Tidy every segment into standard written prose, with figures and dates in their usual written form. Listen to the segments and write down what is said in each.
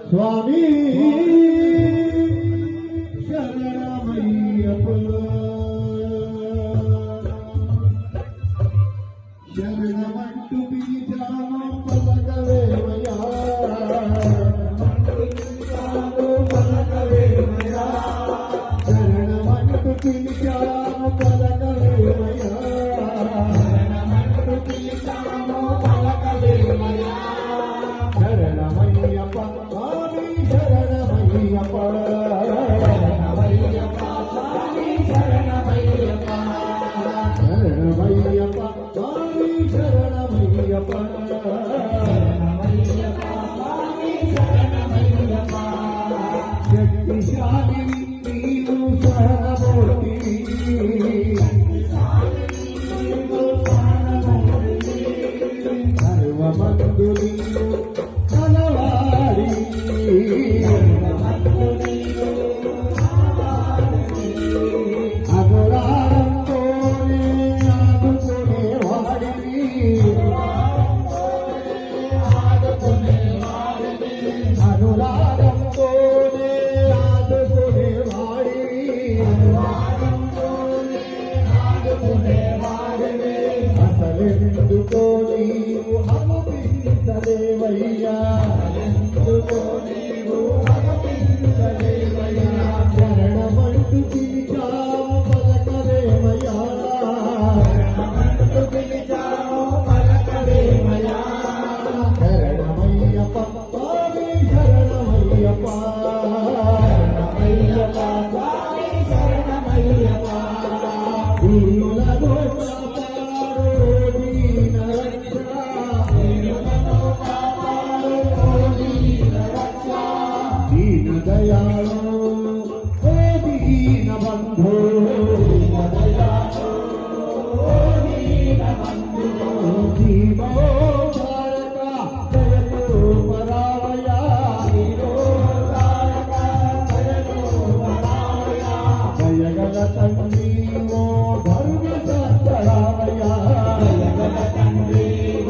స్వామి శరణమయ్యప్ప శరణమంటూ పిలిచాను పలకవేమయ్యా శరణమంటూ పిలిచాను పలకవేమయ్యా శరణమయ్యప్ప స్వామి శరణమయ్యప్ప శరణమయ్యప్ప స్వామి శరణమయ్యప్ప శక్తిశాలి నీవు శరణమూర్తి సర్వమందు నీవు కలవాడి అగురారంతోనే ఆదుకునేవాడిని అనురాగంతోనే ఆదుకునేవాడిని అసలెందుకో నీవు హమపించలేవయ్యా శరణమంటూ పిలిచాము పలకవేమయ్యా శరణమయ్యప్ప స్వామి శరణమయ్యప్ప దీనులను కాపాడు దీన దీన దయాళు ఓ దీన బంధు జీవో తారక జయతో పరావయ జయగల తండ్రి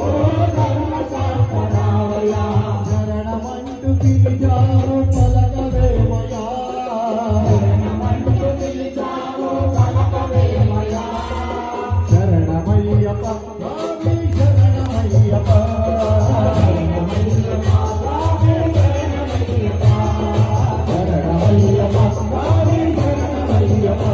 ఓ ధర్మ శాస్త్రావయ శరణమంటూ పిలిచాను పలకవేమయ్యా శరణమయ్యప్ప స్వామి శరణమయ్యప్ప శరణమయ్యప్ప స్వామి శరణమయ్యప్ప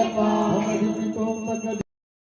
శరణమయ్యప్ప